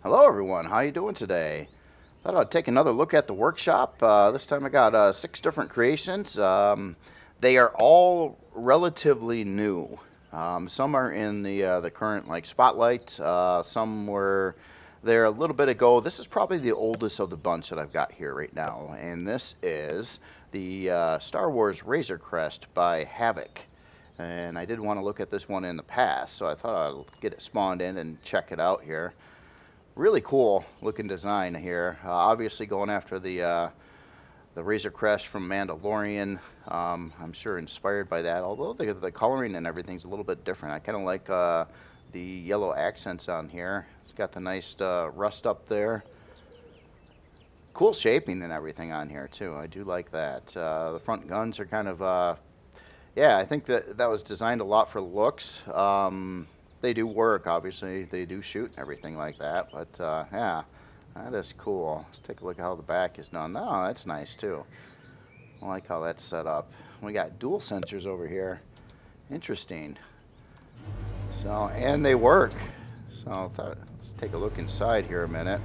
Hello everyone, how you doing today? Thought I'd take another look at the workshop. This time I got 6 different creations. They are all relatively new. Some are in the current spotlight. Some were there a little bit ago. This is probably the oldest of the bunch that I've got here right now, and this is the Star Wars Razor Crest by Havoc. And I did want to look at this one in the past, so I thought I'd get it spawned in and check it out here. Really cool looking design here. Obviously going after the Razor Crest from Mandalorian. I'm sure inspired by that, although the coloring and everything's a little bit different. I kind of like the yellow accents on here. It's got the nice rust up there. Cool shaping and everything on here too. I do like that. The front guns are kind of, yeah, I think that was designed a lot for looks. They do work, obviously. They do shoot and everything like that. But, yeah, that is cool. Let's take a look at how the back is done. Oh, that's nice, too. I like how that's set up. We got dual sensors over here. Interesting. So, and they work. So, let's take a look inside here a minute.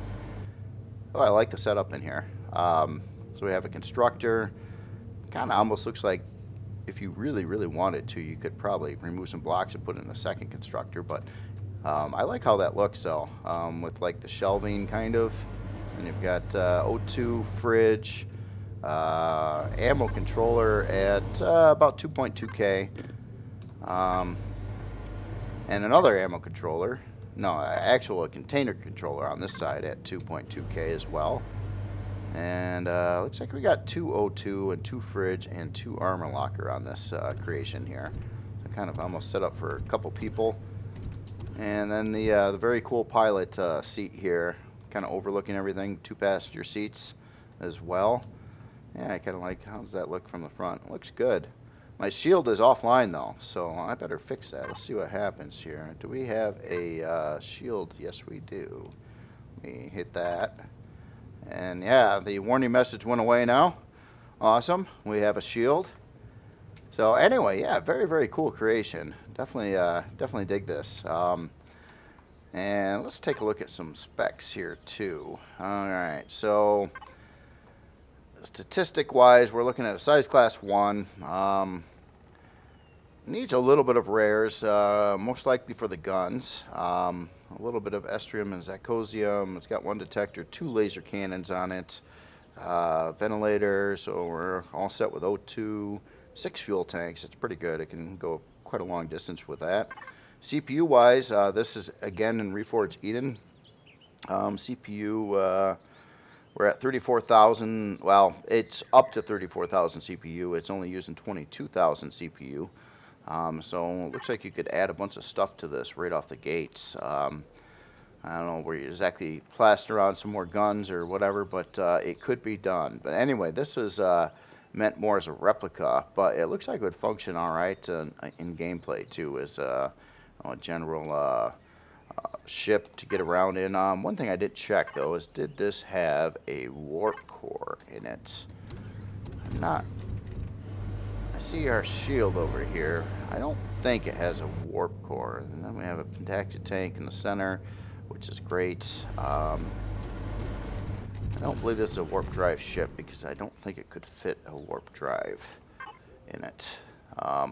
Oh, I like the setup in here. So we have a constructor. Kind of almost looks like if you really wanted to, you could probably remove some blocks and put in a second constructor, but I like how that looks though, with like the shelving kind of, and you've got O2 fridge, ammo controller at about 2.2K, and another ammo controller, no, actual container controller on this side at 2.2K as well. And looks like we got 2 O2 and 2 fridge and 2 armor locker on this creation here. So kind of almost set up for a couple people. And then the very cool pilot seat here, kind of overlooking everything. 2 passenger seats as well. Yeah, I kind of like, how does that look from the front? It looks good. My shield is offline though, so I better fix that. Let's see what happens here. Do we have a shield? Yes, we do. Let me hit that. And yeah, the warning message went away now. Awesome. We have a shield. So anyway, yeah, very cool creation. Definitely dig this. And let's take a look at some specs here too. All right, so statistic wise, we're looking at a size class 1. Needs a little bit of rares, most likely for the guns. A little bit of estrium and zacosium. It's got 1 detector, 2 laser cannons on it, ventilator, so we're all set with O2, 6 fuel tanks. It's pretty good. It can go quite a long distance with that. CPU wise, this is again in Reforged Eden. CPU, we're at 34,000. Well, it's up to 34,000 CPU. It's only using 22,000 CPU. So it looks like you could add a bunch of stuff to this right off the gates. I don't know where you exactly plaster on some more guns or whatever, but it could be done. But anyway, this is meant more as a replica, but it looks like it would function all right in gameplay too, as a general ship to get around in. One thing I did check though is, did this have a warp core in it? Not. I see our shield over here. I don't think it has a warp core. And then we have a pentacted tank in the center, which is great. I don't believe this is a warp drive ship because I don't think it could fit a warp drive in it. I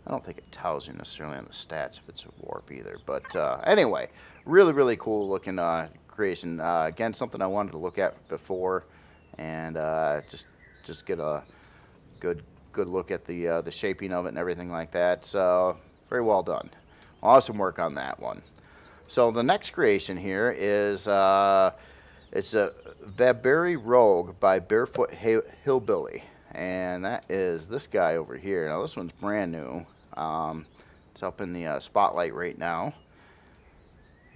don't think it tells you necessarily on the stats if it's a warp either. But anyway, really cool looking creation. Again, something I wanted to look at before, and just get a good look at the shaping of it and everything like that. So very well done. Awesome work on that one. So the next creation here is it's a Vabbiri-Rogue by barefootnhilbily, and that is this guy over here. Now this one's brand new. It's up in the spotlight right now.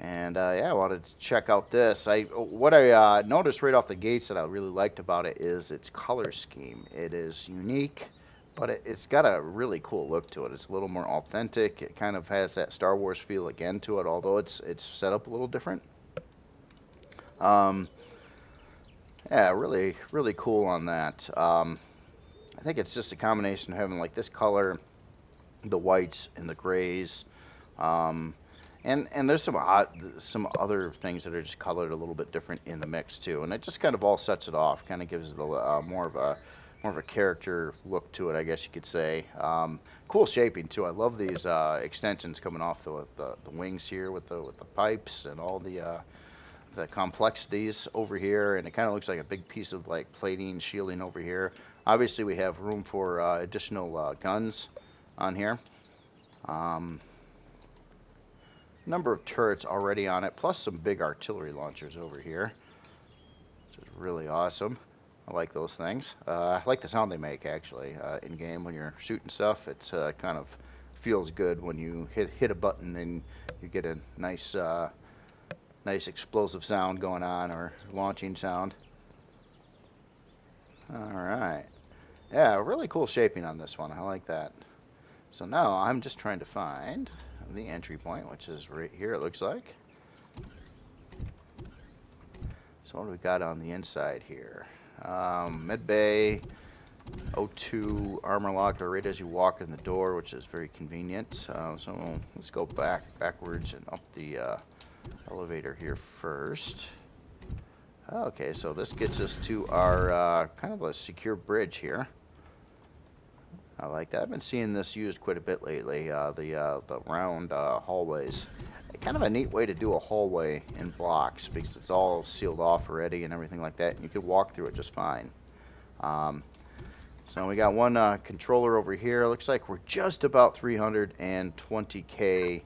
And yeah, I wanted to check out this. What I noticed right off the gates that I really liked about it is its color scheme. It is unique, but it's got a really cool look to it. It's a little more authentic. It kind of has that Star Wars feel again to it, although it's set up a little different. Yeah, really cool on that. I think it's just a combination of having like this color, the whites and the grays. And there's some other things that are just colored a little bit different in the mix too, and it just kind of all sets it off, kind of gives it a more of a character look to it, I guess you could say. Cool shaping too. I love these extensions coming off the wings here with the pipes and all the complexities over here, and it kind of looks like a big piece of like plating shielding over here. Obviously, we have room for additional guns on here. Number of turrets already on it, plus some big artillery launchers over here, which is really awesome. I like those things. I like the sound they make, actually, in game when you're shooting stuff. It's kind of feels good when you hit a button and you get a nice nice explosive sound going on, or launching sound. All right. Yeah, really cool shaping on this one. I like that. So now I'm just trying to find the entry point, which is right here, it looks like. So what do we got on the inside here? Med bay, O2 armor locker right as you walk in the door, which is very convenient. So let's go backwards and up the elevator here first. Okay, so this gets us to our kind of a secure bridge here. I like that. I've been seeing this used quite a bit lately, the round hallways. Kind of a neat way to do a hallway in blocks, because it's all sealed off already and everything like that, and you could walk through it just fine. So we got one controller over here. Looks like we're just about 320k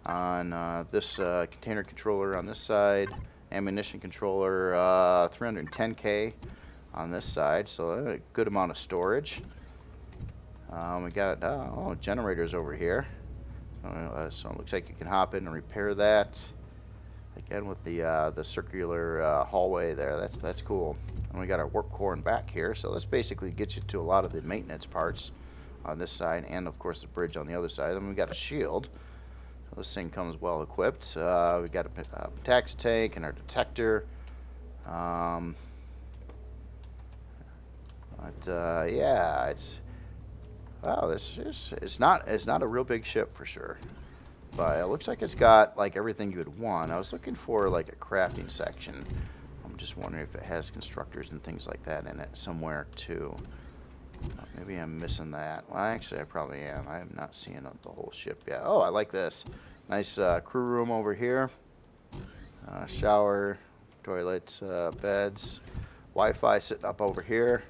on this container controller on this side, ammunition controller 310k on this side, so a good amount of storage. We got generators over here, so it looks like you can hop in and repair that. Again with the circular hallway there, that's cool. And we got our warp core in back here, so this basically gets you to a lot of the maintenance parts on this side, and of course the bridge on the other side. Then we got a shield. So this thing comes well equipped. We got a taxi tank and our detector. Yeah, it's wow. It's not a real big ship for sure, but it looks like it's got like everything you would want. I was looking for like a crafting section. I'm just wondering if it has constructors and things like that in it somewhere too. Maybe I'm missing that. Well, actually, I probably am. I am not seeing the whole ship yet. Oh, I like this. Nice crew room over here. Shower, toilets, beds, Wi-Fi sitting up over here.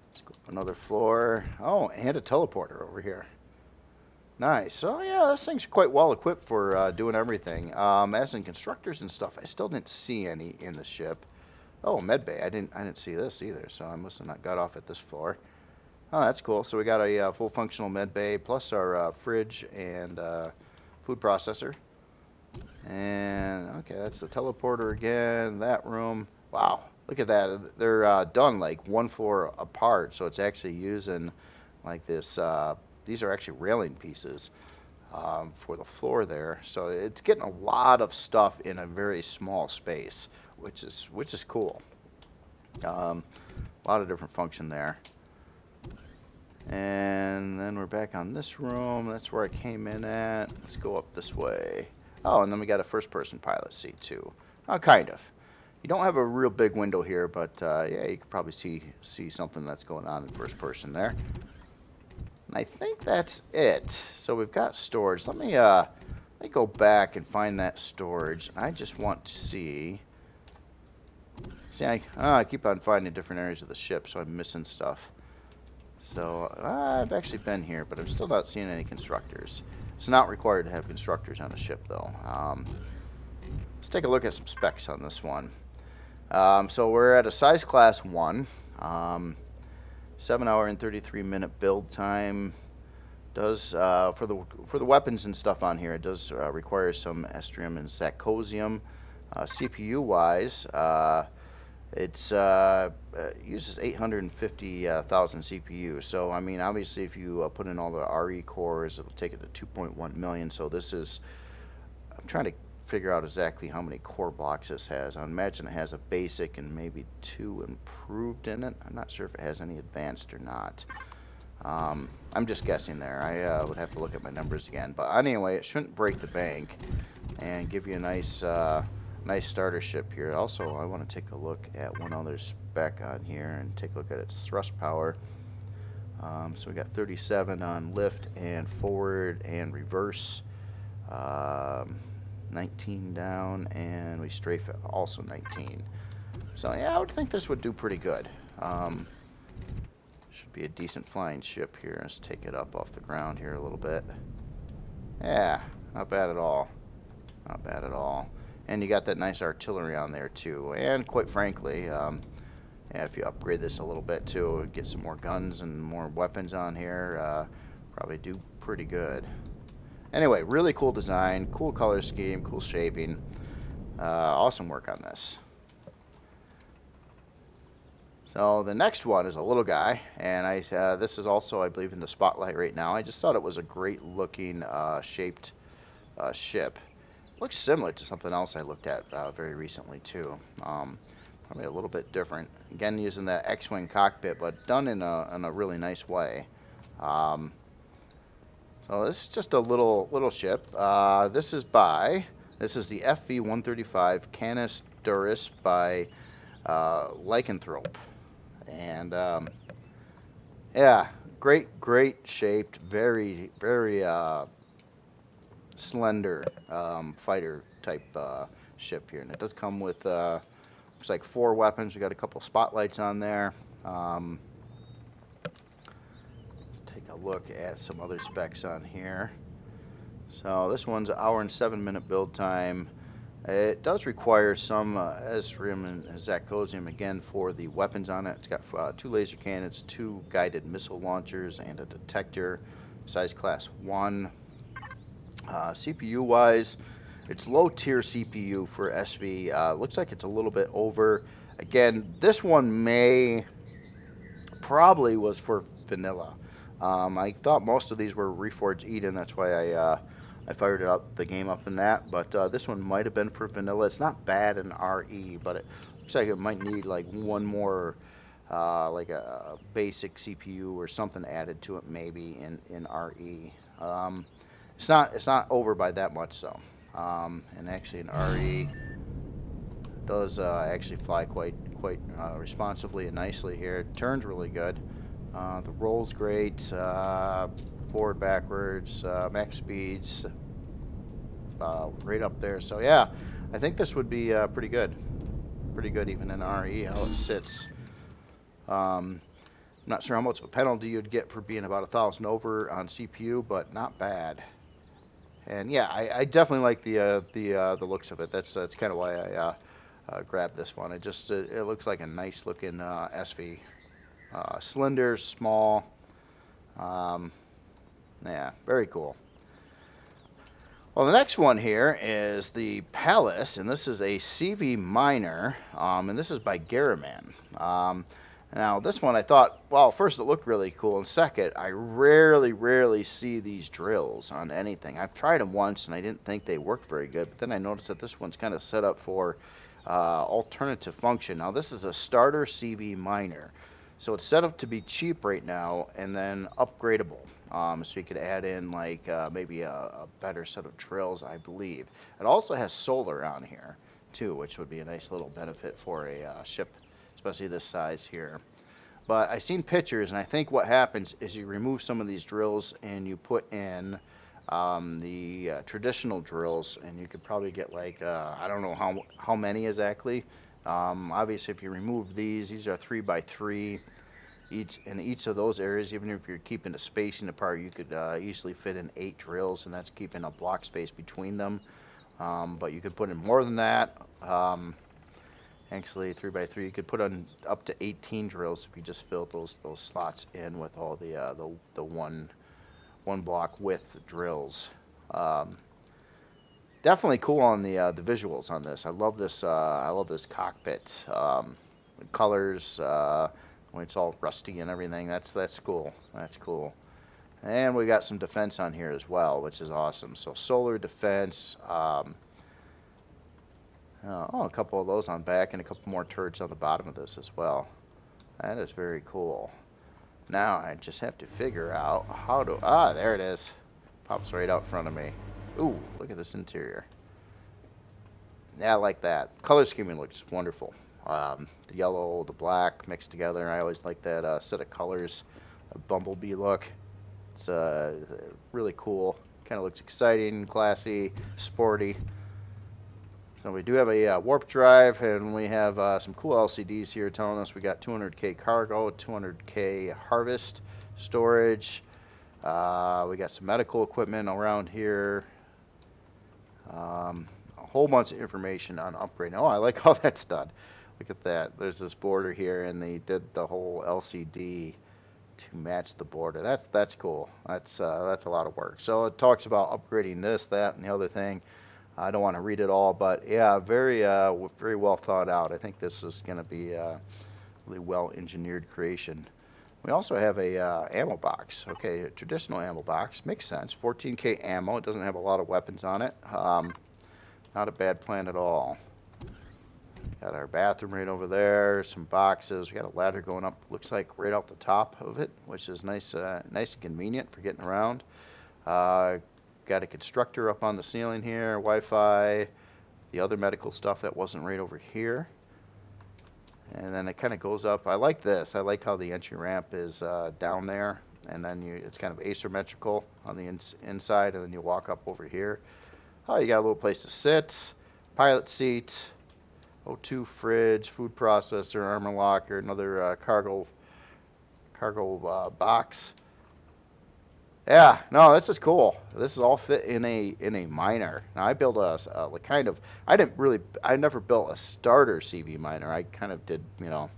Let's go up another floor. Oh, and a teleporter over here. Nice. So yeah, this thing's quite well equipped for doing everything. As in constructors and stuff, I still didn't see any in the ship. Oh, medbay. I didn't see this either, so I must have not got off at this floor. Oh, that's cool. So we got a full functional medbay plus our fridge and food processor. And okay, that's the teleporter again. That room. Wow, look at that. They're done like one floor apart, so it's actually using like this. These are actually railing pieces for the floor there. So it's getting a lot of stuff in a very small space, which is cool. A lot of different function there. And then we're back on this room. That's where I came in at. Let's go up this way. Oh, and then we got a first-person pilot seat too. Kind of. You don't have a real big window here, but yeah, you can probably see something that's going on in first person there. And I think that's it. So we've got storage. Let me go back and find that storage. I just want to see. See, I keep on finding different areas of the ship, so I'm missing stuff. So I've actually been here, but I'm still not seeing any constructors. It's not required to have constructors on a ship, though. Let's take a look at some specs on this one. So we're at a size class 1. 7 hour and 33 minute build time. Does for the weapons and stuff on here, it does require some estrium and zacosium. CPU wise, it's uses 850,000 CPU. So I mean, obviously, if you put in all the RE cores, it'll take it to 2.1 million. So this is, I'm trying to figure out exactly how many core blocks this has. I imagine it has a basic and maybe 2 improved in it. I'm not sure if it has any advanced or not. I'm just guessing there. I would have to look at my numbers again. But anyway, it shouldn't break the bank and give you a nice nice starter ship here. Also, I want to take a look at one other spec on here and take a look at its thrust power. So we got 37 on lift and forward and reverse. 19 down, and we strafe it also 19. So yeah, I would think this would do pretty good. Should be a decent flying ship here. Let's take it up off the ground here a little bit. Yeah, not bad at all. Not bad at all. And you got that nice artillery on there too. And quite frankly, yeah, if you upgrade this a little bit too, get some more guns and more weapons on here, probably do pretty good. Anyway, really cool design, cool color scheme, cool shaping. Awesome work on this. So the next one is a little guy, and this is also, I believe, in the spotlight right now. I just thought it was a great looking shaped ship. Looks similar to something else I looked at very recently too. Probably a little bit different. Again, using that X-wing cockpit, but done in a really nice way. So this is just a little ship. This is the FV-135 Canis dirus by LycanThrope. And yeah, great shaped, very slender fighter type ship here. And it does come with looks like 4 weapons. We got a couple spotlights on there. Let's take a look at some other specs on here. So this one's an hour and 7-minute build time. It does require some Esrim and Zacosium again for the weapons on it. It's got 2 laser cannons, 2 guided missile launchers, and a detector, size class 1. CPU wise, it's low tier CPU for SV. Looks like it's a little bit over. Again, this one probably was for vanilla. I thought most of these were Reforged Eden. That's why I fired it up, the game up in that, but this one might have been for vanilla. It's not bad in RE, but it looks like it might need like one more, like a basic CPU or something added to it, maybe in RE. It's not over by that much, so. And actually in RE, it does actually fly quite responsively and nicely here. It turns really good. The roll's great. Forward, backwards, max speeds, right up there. So yeah, I think this would be pretty good even in RE how it sits. I'm not sure how much of a penalty you'd get for being about 1,000 over on CPU, but not bad. And yeah, I definitely like the looks of it. That's kind of why I grabbed this one. It looks like a nice looking SV, slender, small. Yeah, very cool. Well, the next one here is the Pallas, and this is a CV minor, and this is by Garaman. Now, this one I thought, well, first it looked really cool, and second, I rarely see these drills on anything. I've tried them once, and I didn't think they worked very good, but then I noticed that this one's kind of set up for alternative function. Now, this is a starter CV minor. So it's set up to be cheap right now and then upgradable. So you could add in like maybe a better set of drills, I believe. It also has solar on here too, which would be a nice little benefit for a ship, especially this size here. But I've seen pictures, and I think what happens is you remove some of these drills and you put in the traditional drills, and you could probably get like I don't know how many exactly. Obviously, if you remove these are 3x3 each of those areas. Even if you're keeping the spacing apart, you could easily fit in 8 drills, and that's keeping a block space between them. But you could put in more than that. Actually, 3x3, you could put on up to 18 drills if you just filled those slots in with all the one block width drills. Definitely cool on the visuals on this. I love this cockpit. Colors when it's all rusty and everything. That's cool. That's cool. And we got some defense on here as well, which is awesome. So solar defense. A couple of those on back and a couple more turrets on the bottom of this as well. That is very cool. Now I just have to figure out how to... Ah, there it is. Pops right out in front of me. Ooh, look at this interior. Yeah, I like that. Color scheming looks wonderful. The yellow, the black mixed together. I always like that set of colors. A bumblebee look. It's really cool. Kind of looks exciting, classy, sporty. So we do have a warp drive, and we have some cool LCDs here telling us we got 200k cargo, 200k harvest, storage. We got some medical equipment around here. A whole bunch of information on upgrading. Oh, I like how that's done. Look at that. There's this border here, and they did the whole LCD to match the border. That's cool. That's a lot of work. So it talks about upgrading this, that, and the other thing. I don't want to read it all, but yeah, very well thought out. I think this is going to be a really well engineered creation. We also have a ammo box. Okay, a traditional ammo box. Makes sense. 14k ammo. It doesn't have a lot of weapons on it. Not a bad plan at all. Got our bathroom right over there. Some boxes. We got a ladder going up. Looks like right off the top of it, which is nice, nice and convenient for getting around. Got a constructor up on the ceiling here. Wi-Fi. The other medical stuff that wasn't right over here. And then it kind of goes up. I like this. I like how the entry ramp is down there, and then it's kind of asymmetrical on the inside, and then you walk up over here. Oh, you got a little place to sit, pilot seat, O2 fridge, food processor, armor locker, another cargo box. Yeah, no, this is cool. This is all fit in a miner. Now I built a kind of, I never built a starter CV miner. I kind of did, you know,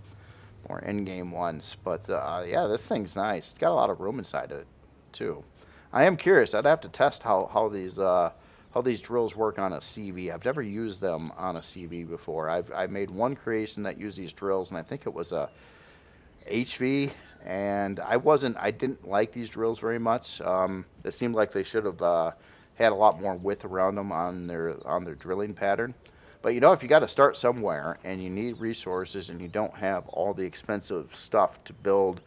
more in-game ones. But yeah, this thing's nice. It's got a lot of room inside it too. I am curious. I'd have to test how these drills work on a CV. I've never used them on a CV before. I made one creation that used these drills, and I think it was a HV. And I didn't like these drills very much. It seemed like they should have had a lot more width around them on their drilling pattern. But you know, if you got to start somewhere and you need resources and you don't have all the expensive stuff to build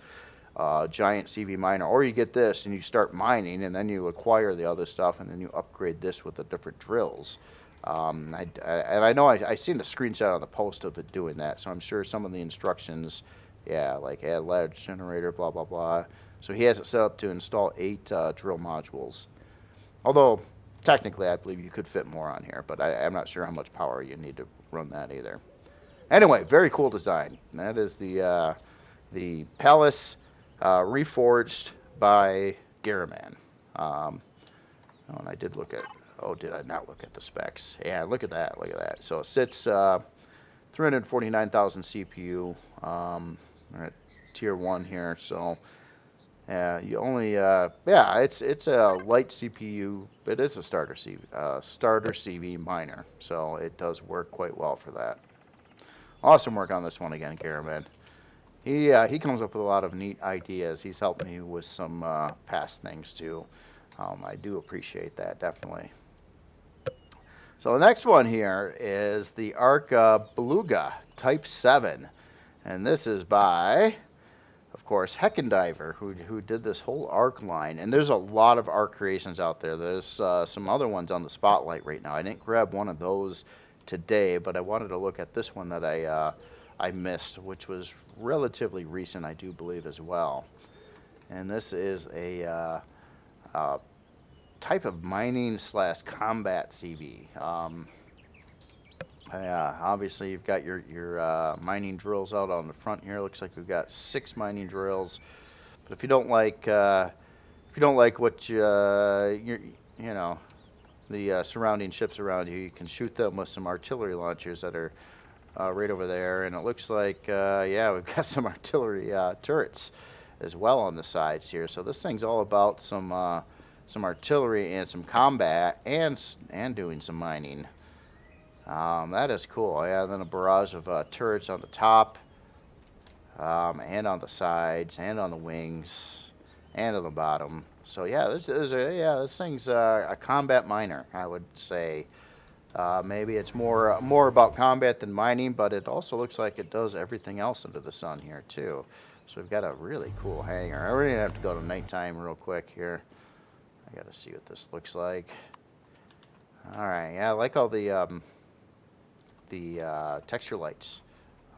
a giant CV miner, or you get this and you start mining and then you acquire the other stuff and then you upgrade this with the different drills. And I know I seen a screenshot on the post of it doing that, so I'm sure some of the instructions. Yeah, like add ledge generator, blah, blah, blah. So he has it set up to install 8 drill modules. Although, technically, I believe you could fit more on here, but I'm not sure how much power you need to run that either. Anyway, very cool design. And that is the Pallas Reforged by Garaman. Oh, and I did look at, oh, did I not look at the specs? Yeah, look at that, look at that. So it sits 349,000 CPU. We're at tier 1 here, so you only yeah, it's a light CPU, but it's a starter CV miner, so it does work quite well for that. Awesome work on this one again, Garaman. He comes up with a lot of neat ideas. He's helped me with some past things too. I do appreciate that, definitely. So the next one here is the Arc Beluga Type 7. And this is by, of course, HeckenDiver, who did this whole Arc line. And there's a lot of Arc creations out there. There's some other ones on the spotlight right now. I didn't grab one of those today, but I wanted to look at this one that I missed, which was relatively recent, I do believe, as well. And this is a type of mining / combat CV. Obviously you've got your mining drills out on the front here. Looks like we've got 6 mining drills. But if you don't like what you know, the surrounding ships around you, you can shoot them with some artillery launchers that are right over there. And it looks like yeah, we've got some artillery turrets as well on the sides here. So this thing's all about some artillery and some combat and doing some mining. That is cool. Yeah, then a barrage of turrets on the top, and on the sides, and on the wings, and on the bottom. So yeah, this thing's a combat miner, I would say. Maybe it's more about combat than mining, but it also looks like it does everything else under the sun here too. So we've got a really cool hangar. I really have to go to nighttime real quick here. I got to see what this looks like. All right, yeah, I like all the texture lights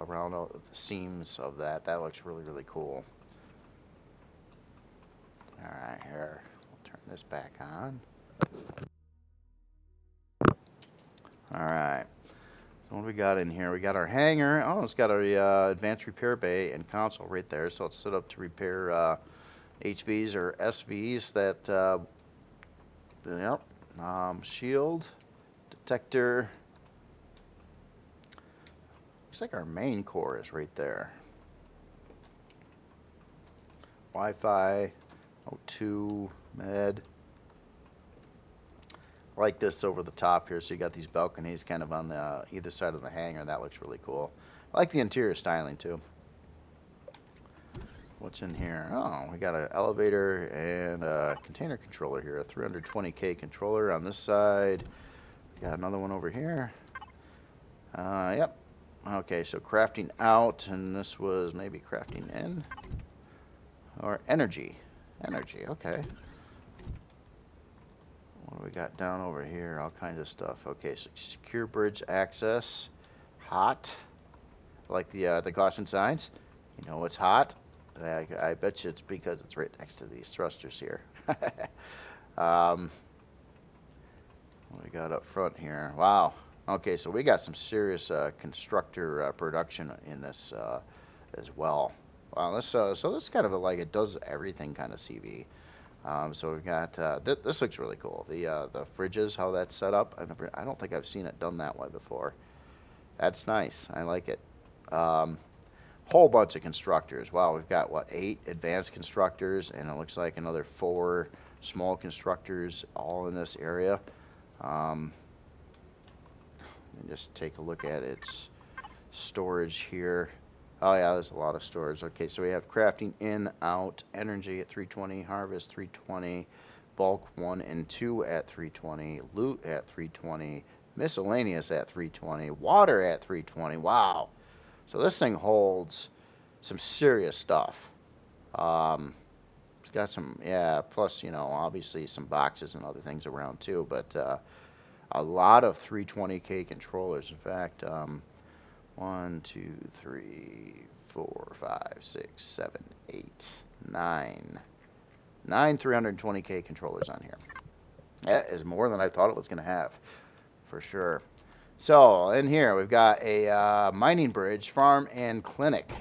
around all the seams of that. That looks really, really cool. All right, here, we'll turn this back on. All right. So what do we got in here? We got our hangar. Oh, it's got our advanced repair bay and console right there. So it's set up to repair HVs or SVs that, yep, shield, detector. Looks like our main core is right there. Wi-Fi, O2, med. I like this over the top here, so you got these balconies kind of on the either side of the hangar. That looks really cool. I like the interior styling too. What's in here? Oh, we got an elevator and a container controller here. A 320K controller on this side. We got another one over here. Yep. Okay, so crafting out, and this was maybe crafting in. Or energy. Energy, okay. What do we got down over here? All kinds of stuff. Okay, so secure bridge access. Hot. I like the caution signs. You know it's hot. I bet you it's because it's right next to these thrusters here. What we got up front here? Wow. Okay, so we got some serious constructor production in this as well. Wow, this so this is kind of like it does everything kind of CV. So we've got this looks really cool. The fridges, how that's set up. I don't think I've seen it done that way before. That's nice. I like it. Whole bunch of constructors. Wow, we've got what, 8 advanced constructors, and it looks like another 4 small constructors all in this area. Just take a look at its storage here. Oh yeah, there's a lot of storage. Okay, so we have crafting in, out, energy at 320, harvest 320, bulk 1 and 2 at 320, loot at 320, miscellaneous at 320, water at 320. Wow. So this thing holds some serious stuff. It's got some, yeah, plus, you know, obviously some boxes and other things around too, but a lot of 320K controllers. In fact, 1, 2, 3, 4, 5, 6, 7, 8, 9. 9 320K controllers on here. That is more than I thought it was going to have, for sure. So, in here, we've got a mining bridge, farm, and clinic.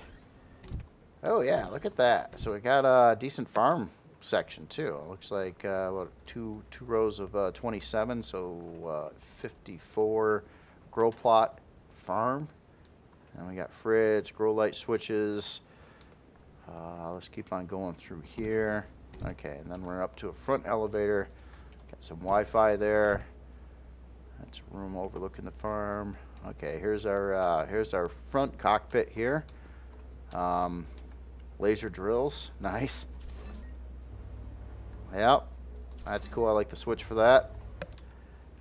Oh, yeah, look at that. So, we got a decent farm section, too. It looks like, what, two rows of 27, so 54 grow plot farm. And we got fridge, grow light switches. Let's keep on going through here. Okay, and then we're up to a front elevator. Got some Wi-Fi there. That's a room overlooking the farm. Okay, here's our front cockpit here. Laser drills, nice. Yep, that's cool. I like the switch for that.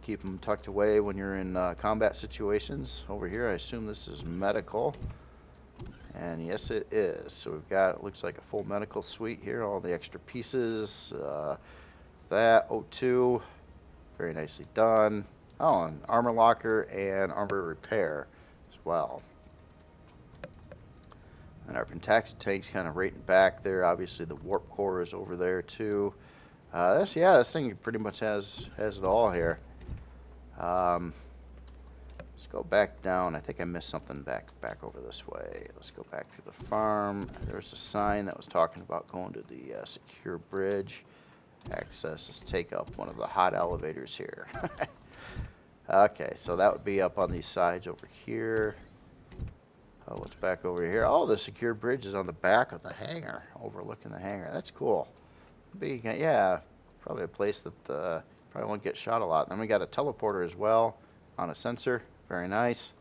Keep them tucked away when you're in combat situations. Over here, I assume this is medical. And yes, it is. So we've got, it looks like a full medical suite here. All the extra pieces. That, O2. Very nicely done. Oh, and armor locker and armor repair as well. And our pentaxid tank's kind of right in back there. Obviously, the warp core is over there too. This thing pretty much has it all here. Let's go back down. I think I missed something back over this way. Let's go back to the farm. There's a sign that was talking about going to the secure bridge. Access. Let's take up one of the hot elevators here. Okay, so that would be up on these sides over here. Oh, what's back over here? Oh, the secure bridge is on the back of the hangar, overlooking the hangar. That's cool. Yeah, probably a place that probably won't get shot a lot. Then we got a teleporter as well on a sensor. Very nice.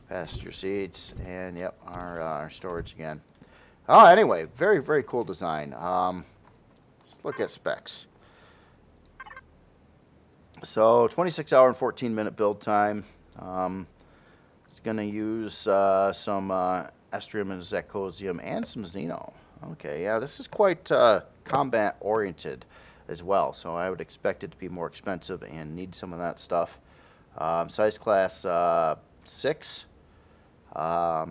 Passenger seats, and yep, our storage again. Oh, anyway, very, very cool design. Let's look at specs. So 26 hour and 14 minute build time. It's going to use some Estrium and Zecosium, and some Xeno. Okay, yeah, this is quite combat-oriented as well, so I would expect it to be more expensive and need some of that stuff. Size class 6. A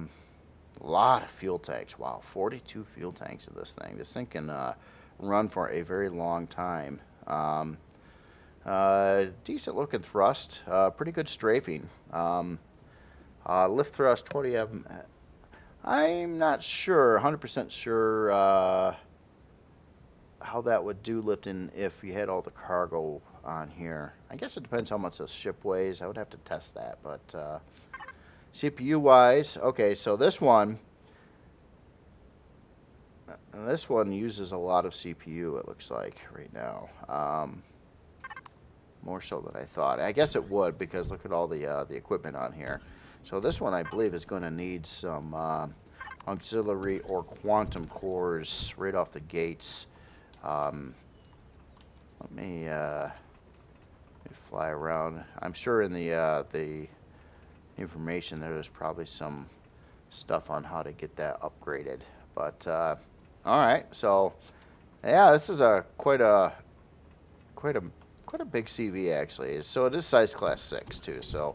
lot of fuel tanks. Wow, 42 fuel tanks of this thing. This thing can run for a very long time. Decent looking thrust. Pretty good strafing. Lift thrust 20 of them. I'm not sure, 100% sure how that would do lifting if you had all the cargo on here. I guess it depends how much the ship weighs. I would have to test that, but CPU wise, okay, so this one uses a lot of CPU, it looks like right now. More so than I thought. I guess it would, because look at all the equipment on here. So this one, I believe, is going to need some auxiliary or quantum cores right off the gates. Let me fly around. I'm sure in the information there's probably some stuff on how to get that upgraded. But all right, so yeah, this is quite a big CV actually. So it is size class 6 too. So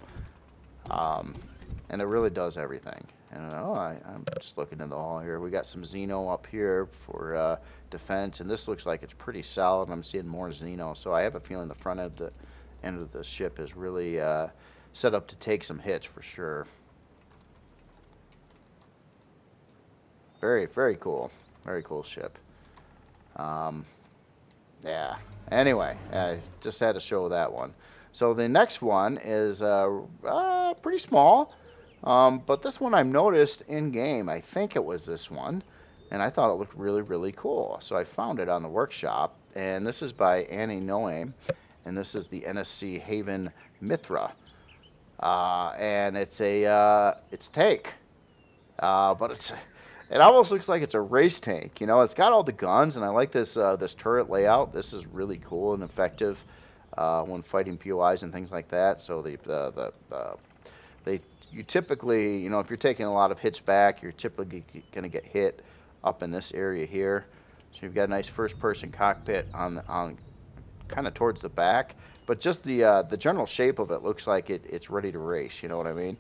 and it really does everything. And I'm just looking in the hall here. We got some Xeno up here for defense, and this looks like it's pretty solid. I'm seeing more Xeno, so I have a feeling the front end of the ship is really set up to take some hits for sure. Very, very cool. Very cool ship. Yeah. Anyway, I just had to show that one. So the next one is pretty small. But this one I've noticed in game. I think it was this one, and I thought it looked really, really cool. So I found it on the workshop, and this is by Annie Noaim, and this is the NSC Haven Mithra, and it's tank, but it almost looks like it's a race tank. You know, it's got all the guns, and I like this this turret layout. This is really cool and effective when fighting POIs and things like that. So you typically, you know, if you're taking a lot of hits back, you're typically going to get hit up in this area here. So you've got a nice first-person cockpit on kind of towards the back, but just the general shape of it looks like it's ready to race. You know what I mean?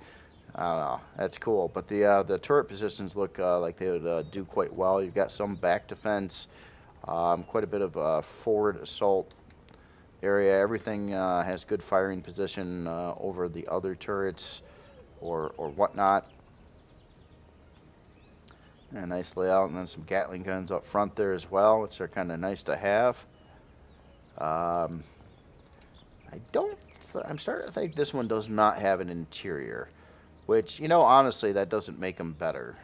I don't know. That's cool. But the turret positions look like they would do quite well. You've got some back defense, quite a bit of forward assault area. Everything has good firing position over the other turrets or whatnot. And a nice layout, and then some Gatling guns up front there as well, which are kind of nice to have. I'm starting to think this one does not have an interior, which, you know, honestly, that doesn't make them better.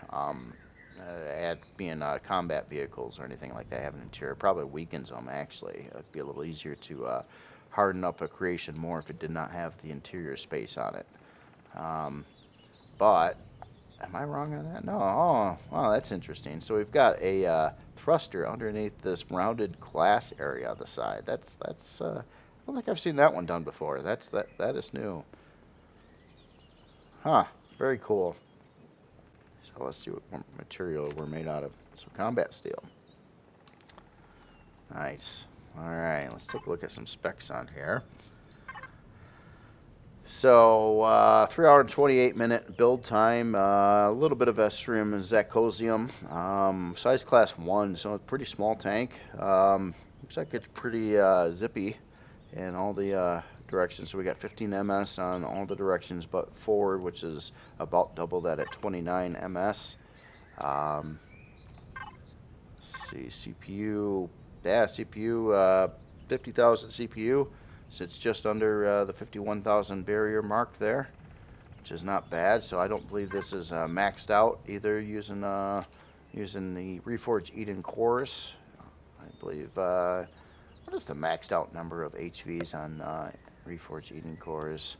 At being combat vehicles or anything like that, having an interior probably weakens them. Actually, it'd be a little easier to harden up a creation more if it did not have the interior space on it. But am I wrong on that? No. Oh, wow, that's interesting. So we've got a thruster underneath this rounded glass area on the side. That's I don't think I've seen that one done before. That is new. Huh. Very cool. So let's see what material we're made out of. So combat steel. Nice. All right. Let's take a look at some specs on here. So 3 hour and 28 minute build time, a little bit of Estrium and Zecosium, size class 1, so a pretty small tank. Looks like it's pretty zippy in all the directions. So we got 15 ms on all the directions but forward, which is about double that at 29 ms. Let's see, CPU, yeah, CPU, 50,000 CPU. Sits just under the 51,000 barrier mark there, which is not bad. So I don't believe this is maxed out either using the Reforged Eden cores. I believe what is the maxed out number of HVs on Reforged Eden cores?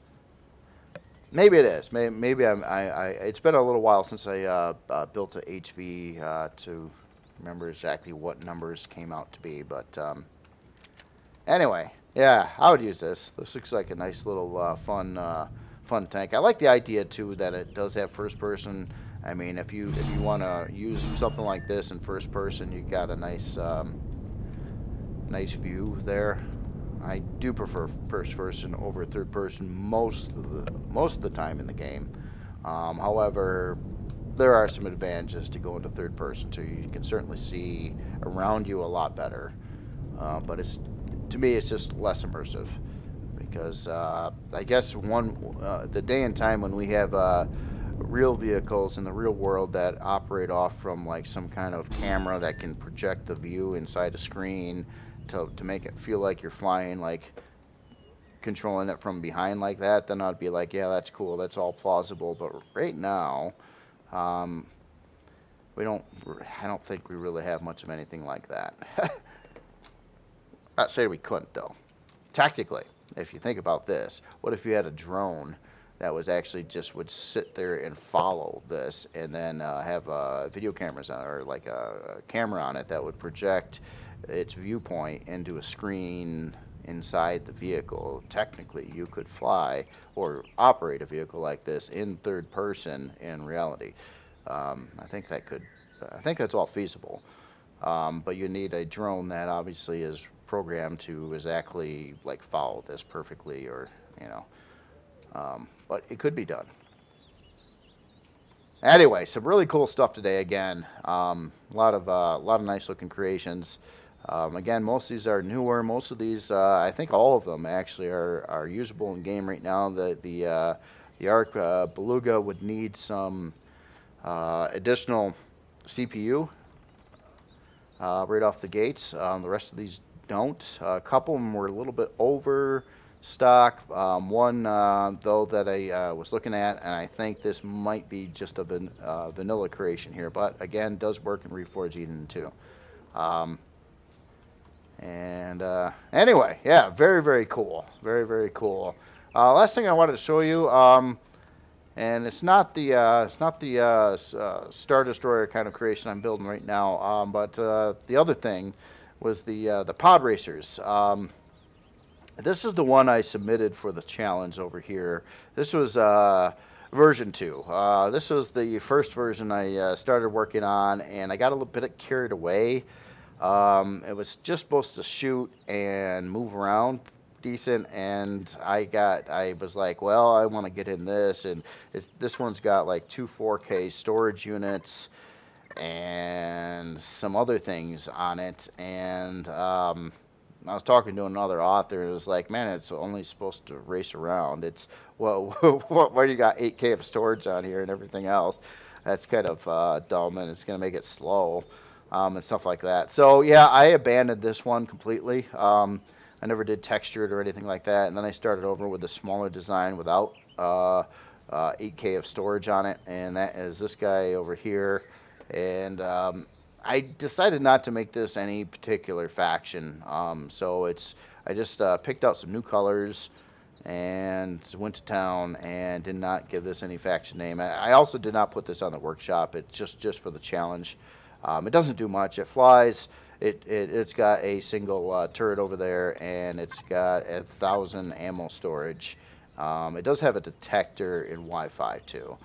Maybe it is. Maybe it's been a little while since I built a HV to remember exactly what numbers came out to be, but anyway. Yeah, I would use this. This looks like a nice little fun tank. I like the idea too that it does have first-person I mean, if you want to use something like this in first person, you got a nice view there. I do prefer first person over third person most of the time in the game. However, there are some advantages to go into third person, so you can certainly see around you a lot better. But to me, it's just less immersive because I guess the day and time when we have real vehicles in the real world that operate off from like some kind of camera that can project the view inside a screen to make it feel like you're flying, like controlling it from behind like that, then I'd be like, yeah, that's cool, that's all plausible. But right now, um, I don't think we really have much of anything like that. Not saying we couldn't though. Tactically, if you think about this, what if you had a drone that was actually just would sit there and follow this, and then have video cameras on, or like a camera on it that would project its viewpoint into a screen inside the vehicle? Technically, you could fly or operate a vehicle like this in third person in reality. I think that's all feasible. But you need a drone that obviously is programmed to exactly like follow this perfectly, or but it could be done. Anyway, some really cool stuff today. Again, a lot of nice looking creations. Again, most of these are newer. Most of these, I think all of them actually are usable in game right now. The Arc Beluga would need some additional CPU right off the gates. The rest of these don't. A couple of them were a little bit overstock. One, though, that I was looking at, and I think this might be just a vanilla creation here, but again, does work in Reforged Eden too. Anyway, yeah, very, very cool. Very, very cool. Last thing I wanted to show you, and it's not the Star Destroyer kind of creation I'm building right now, but the other thing was the pod racers. This is the one I submitted for the challenge over here. This was version 2. This was the first version I started working on, and I got a little bit carried away. It was just supposed to shoot and move around decent, and I was like, well, I want to get in this, and this one's got like 2 4K storage units and some other things on it, and I was talking to another author, and it was like, man, it's only supposed to race around. It's, well, why do you got 8K of storage on here and everything else? That's kind of dumb, and it's going to make it slow, and stuff like that. So, yeah, I abandoned this one completely. I never did texture it or anything like that, and then I started over with a smaller design without 8K of storage on it, and that is this guy over here. And I decided not to make this any particular faction, so I just picked out some new colors and went to town and did not give this any faction name. I also did not put this on the workshop. It's just for the challenge. It doesn't do much. It flies. It's got a single turret over there, and it's got 1,000 ammo storage. It does have a detector in Wi-Fi too,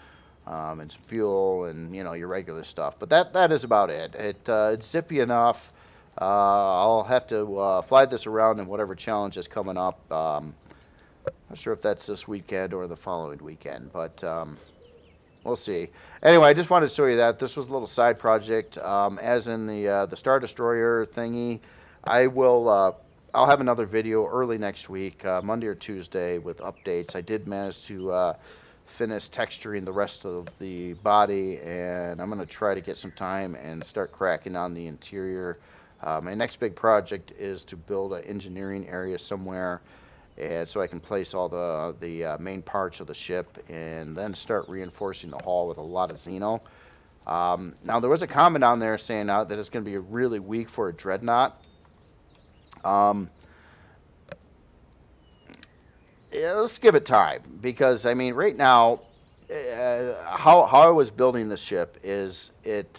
and some fuel and your regular stuff. But that is about it. It's zippy enough. I'll have to fly this around in whatever challenge is coming up. Not sure if that's this weekend or the following weekend, but we'll see. Anyway, I just wanted to show you that. This was a little side project. As in the Star Destroyer thingy, I'll have another video early next week, Monday or Tuesday, with updates. I did manage to finish texturing the rest of the body, and I'm going to try to get some time and start cracking on the interior. My next big project is to build an engineering area somewhere, and so I can place all the main parts of the ship, and then start reinforcing the hull with a lot of Xeno. Now, there was a comment on there saying that it's going to be really weak for a dreadnought. Yeah, let's give it time, because I mean, right now, how I was building the ship is it's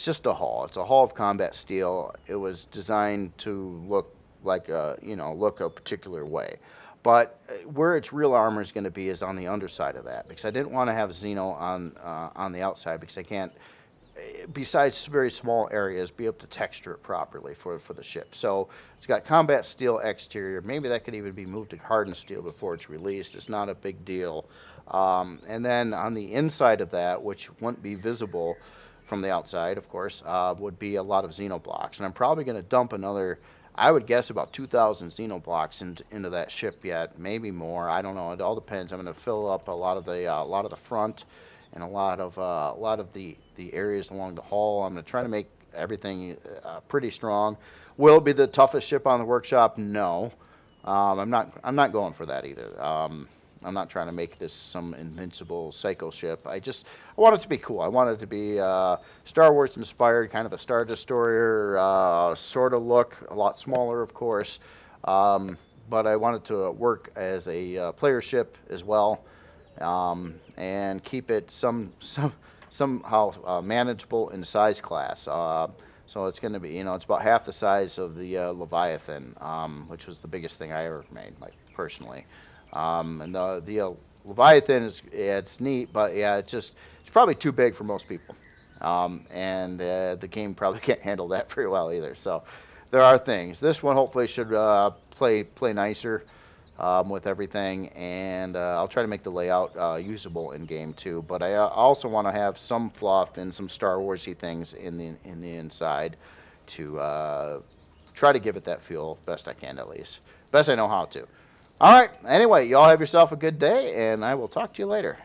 just a hull. It's a hull of combat steel. It was designed to look like look a particular way. But where its real armor is going to be is on the underside of that, because I didn't want to have Xeno on the outside, because I can't, besides very small areas, be able to texture it properly for the ship. So it's got combat steel exterior. Maybe that could even be moved to hardened steel before it's released. It's not a big deal. And then on the inside of that, which wouldn't be visible from the outside, of course, would be a lot of Xenoblocks. And I'm probably going to dump another, I would guess, about 2,000 Xenoblocks into that ship yet, maybe more. I don't know. It all depends. I'm going to fill up a lot of the front and a lot of the areas along the hull. I'm going to try to make everything pretty strong. Will it be the toughest ship on the workshop? No. I'm not going for that either. I'm not trying to make this some invincible psycho ship. I want it to be cool. I want it to be Star Wars inspired, kind of a Star Destroyer sort of look, a lot smaller, of course. But I want it to work as a player ship as well, and keep it somehow manageable in size class. So it's going to be, it's about half the size of the Leviathan, which was the biggest thing I ever made, like personally. And the Leviathan it's neat, but yeah, it's probably too big for most people. And the game probably can't handle that very well either. So there are things. This one hopefully should play nicer with everything, and I'll try to make the layout usable in game too. But I also want to have some fluff and some Star Warsy things in the inside to try to give it that feel best I can, at least best I know how to. All right. Anyway, y'all have yourself a good day, and I will talk to you later.